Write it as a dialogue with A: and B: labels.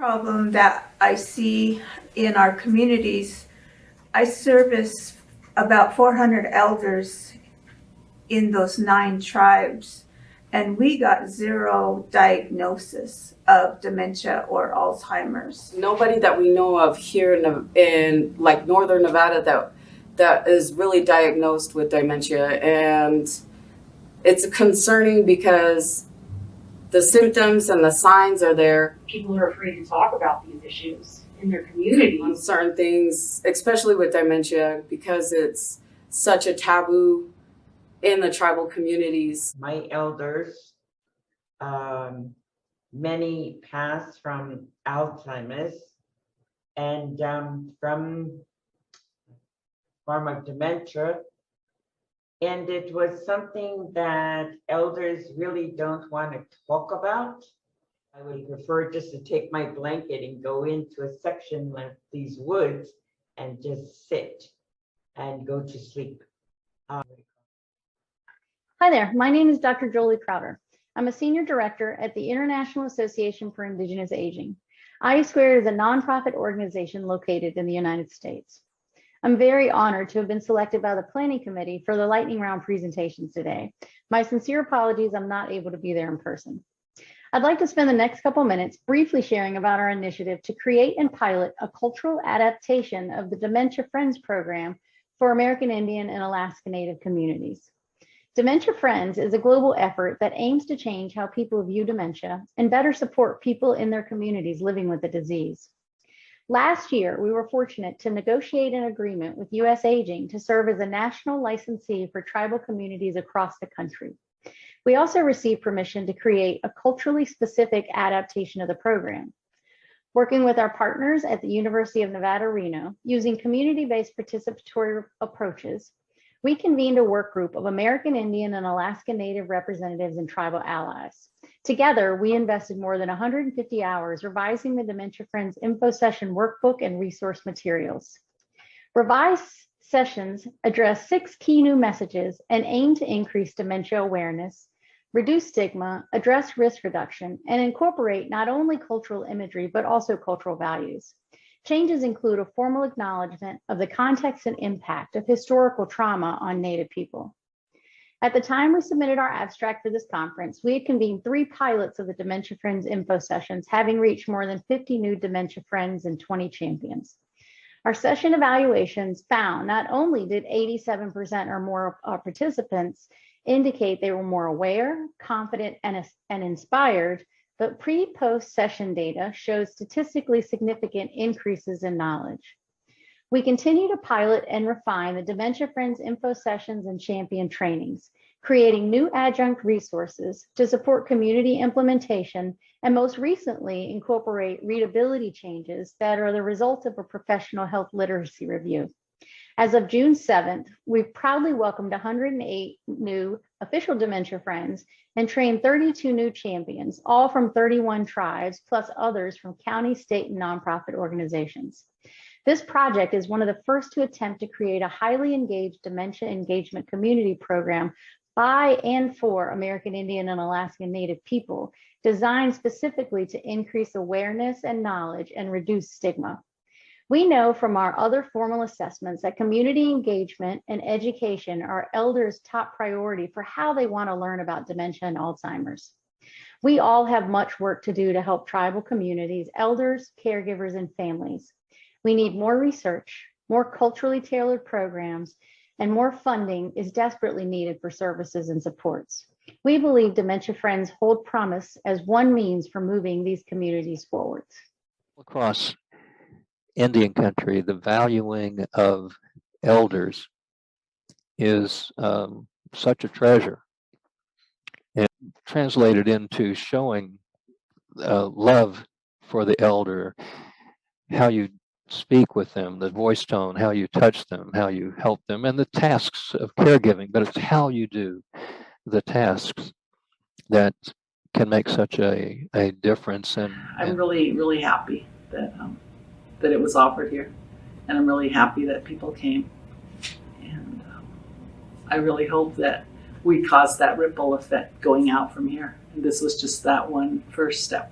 A: problem that I see in our communities, I service about 400 elders in those 9 tribes, and we got 0 diagnosis of dementia or Alzheimer's.
B: Nobody that we know of here in like northern Nevada that is really diagnosed with dementia, and it's concerning because the symptoms and the signs are there.
C: People are afraid to talk about these issues in their communities.
B: On certain things, especially with dementia, because it's such a taboo in the tribal communities.
D: My elders, many passed from Alzheimer's and from form of dementia. And it was something that elders really don't want to talk about. I would prefer just to take my blanket and go into a section like these woods and just sit and go to sleep.
E: Hi there, my name is Dr. Jolie Crowder. I'm a senior director at the International Association for Indigenous Aging. IA2 is a nonprofit organization located in the United States. I'm very honored to have been selected by the Planning Committee for the lightning round presentations today. My sincere apologies, I'm not able to be there in person. I'd like to spend the next couple minutes briefly sharing about our initiative to create and pilot a cultural adaptation of the Dementia Friends program for American Indian and Alaska Native communities. Dementia Friends is a global effort that aims to change how people view dementia and better support people in their communities living with the disease. Last year, we were fortunate to negotiate an agreement with US Aging to serve as a national licensee for tribal communities across the country. We also received permission to create a culturally specific adaptation of the program. Working with our partners at the University of Nevada, Reno, using community-based participatory approaches, we convened a work group of American Indian and Alaska Native representatives and tribal allies. Together, we invested more than 150 hours revising the Dementia Friends info session workbook and resource materials. Revised sessions address 6 key new messages and aim to increase dementia awareness, reduce stigma, address risk reduction, and incorporate not only cultural imagery, but also cultural values. Changes include a formal acknowledgement of the context and impact of historical trauma on Native people. At the time we submitted our abstract for this conference, we had convened 3 pilots of the Dementia Friends info sessions, having reached more than 50 new Dementia Friends and 20 champions. Our session evaluations found not only did 87% or more of participants indicate they were more aware, confident, and inspired, but pre-post session data shows statistically significant increases in knowledge. We continue to pilot and refine the Dementia Friends info sessions and champion trainings, creating new adjunct resources to support community implementation, and most recently incorporate readability changes that are the result of a professional health literacy review. As of June 7th, we've proudly welcomed 108 new official Dementia Friends and trained 32 new champions, all from 31 tribes, plus others from county, state, and nonprofit organizations. This project is one of the first to attempt to create a highly engaged dementia engagement community program by and for American Indian and Alaska Native people, designed specifically to increase awareness and knowledge and reduce stigma. We know from our other formal assessments that community engagement and education are elders' top priority for how they want to learn about dementia and Alzheimer's. We all have much work to do to help tribal communities, elders, caregivers, and families. We need more research, more culturally tailored programs, and more funding is desperately needed for services and supports. We believe Dementia Friends hold promise as one means for moving these communities forward.
F: Across Indian country, the valuing of elders is such a treasure, and translated into showing love for the elder, how you speak with them, the voice tone, how you touch them, how you help them, and the tasks of caregiving, but it's how you do the tasks that can make such a difference. And
G: I'm really happy that that it was offered here, and I'm really happy that people came, and I really hope that we caused that ripple effect going out from here, and this was just that one first step.